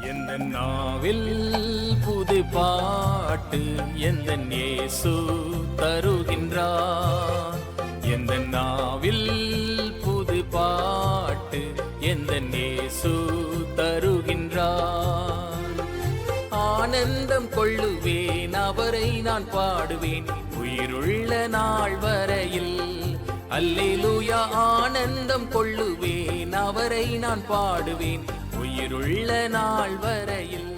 எந்த நாவில் புது பாட்டு எந்த இயேசு தருகின்றார். எந்த நாவில் புது பாட்டு எந்த இயேசு தருகின்றார். ஆனந்தம் கொள்ளுவேன், அவரை நான் பாடுவேன் உயிருள்ள நாள் வரையில். அல்லேலூயா. ஆனந்தம் கொள்ளுவேன், அவரை நான் பாடுவேன் உயிருள்ள நாள் வரையில்.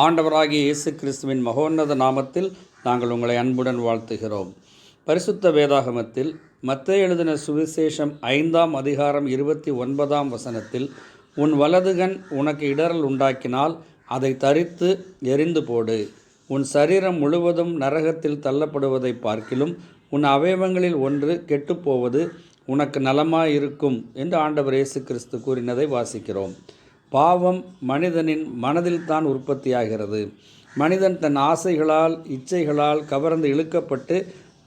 ஆண்டவராகிய இயேசு கிறிஸ்துவின் மகோன்னத நாமத்தில் நாங்கள் உங்களை அன்புடன் வாழ்த்துகிறோம். பரிசுத்த வேதாகமத்தில் மத்தேயு எழுதின சுவிசேஷம் 5ஆம் அதிகாரம் 29ஆம் வசனத்தில், உன் வலதுகண் உனக்கு இடறல் உண்டாக்கினால் அதை தரித்து எரிந்து போடு. உன் சரீரம் முழுவதும் நரகத்தில் தள்ளப்படுவதை பார்க்கிலும் உன் அவயவங்களில் ஒன்று கெட்டுப்போவது உனக்கு நலமாயிருக்கும் என்று ஆண்டவர் இயேசு கிறிஸ்து கூறினதை வாசிக்கிறோம். பாவம் மனிதனின் மனதில்தான் உற்பத்தியாகிறது. மனிதன் தன் ஆசைகளால் இச்சைகளால் கவர்ந்து இழுக்கப்பட்டு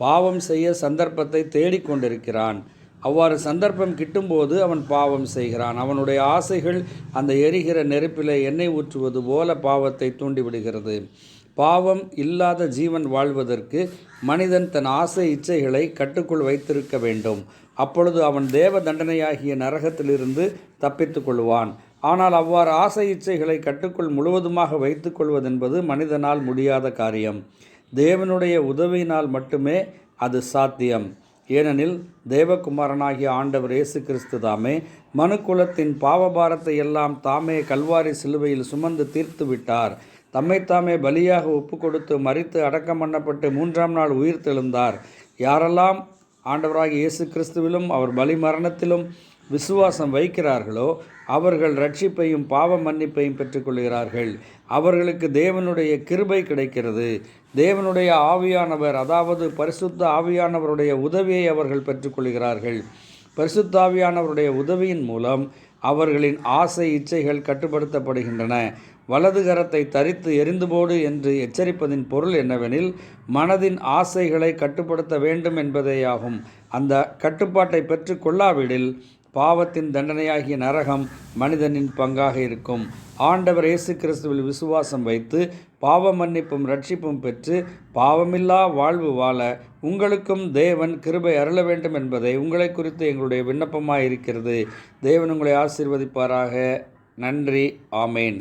பாவம் செய்ய சந்தர்ப்பத்தை தேடிக்கொண்டிருக்கிறான். அவ்வாறு சந்தர்ப்பம் கிட்டும்போது அவன் பாவம் செய்கிறான். அவனுடைய ஆசைகள் அந்த எரிகிற நெருப்பிலே எண்ணெய் ஊற்றுவது போல பாவத்தை தூண்டிவிடுகிறது. பாவம் இல்லாத ஜீவன் வாழ்வதற்கு மனிதன் தன் ஆசை இச்சைகளை கட்டுக்குள் வைத்திருக்க வேண்டும். அப்பொழுது அவன் தேவ தண்டனையாகிய நரகத்திலிருந்து தப்பித்து கொள்வான். ஆனால் அவ்வாறு ஆசை இச்சைகளை கட்டுக்குள் முழுவதுமாக வைத்து கொள்வதென்பது மனிதனால் முடியாத காரியம். தேவனுடைய உதவியினால் மட்டுமே அது சாத்தியம். ஏனெனில் தேவகுமாரனாகிய ஆண்டவர் இயேசு கிறிஸ்து தாமே மனுக்குலத்தின் பாவபாரத்தை எல்லாம் தாமே கல்வாரி சிலுவையில் சுமந்து தீர்த்து விட்டார். தம்மைத்தாமே பலியாக ஒப்பு கொடுத்து மரித்து அடக்கம் பண்ணப்பட்டு 3ஆம் நாள் உயிர் தெழுந்தார். யாரெல்லாம் ஆண்டவராகிய இயேசு கிறிஸ்துவிலும் அவர் பலி மரணத்திலும் விசுவாசம் வைக்கிறார்களோ அவர்கள் ரட்சிப்பையும் பாவ மன்னிப்பையும் பெற்றுக்கொள்கிறார்கள். அவர்களுக்கு தேவனுடைய கிருபை கிடைக்கிறது. தேவனுடைய ஆவியானவர், அதாவது பரிசுத்த ஆவியானவருடைய உதவியை அவர்கள் பெற்றுக்கொள்கிறார்கள். பரிசுத்த ஆவியானவருடைய உதவியின் மூலம் அவர்களின் ஆசை இச்சைகள் கட்டுப்படுத்தப்படுகின்றன. வலது கரத்தை தரித்து எரிந்து போடு என்று எச்சரிப்பதின் பொருள் என்னவெனில், மனதின் ஆசைகளை கட்டுப்படுத்த வேண்டும் என்பதேயாகும். அந்த கட்டுப்பாட்டை பெற்று கொள்ளாவிடில் பாவத்தின் தண்டனையாகிய நரகம் மனிதனின் பங்காக இருக்கும். ஆண்டவர் இயேசு கிறிஸ்துவில் விசுவாசம் வைத்து பாவ மன்னிப்பும் ரட்சிப்பும் பெற்று பாவமில்லா வாழ்வு வாழ உங்களுக்கும் தேவன் கிருபை அருள வேண்டும் என்பதை உங்களை குறித்து எங்களுடைய விண்ணப்பமாக இருக்கிறது. தேவன் உங்களை ஆசீர்வதிப்பாராக. நன்றி. ஆமேன்.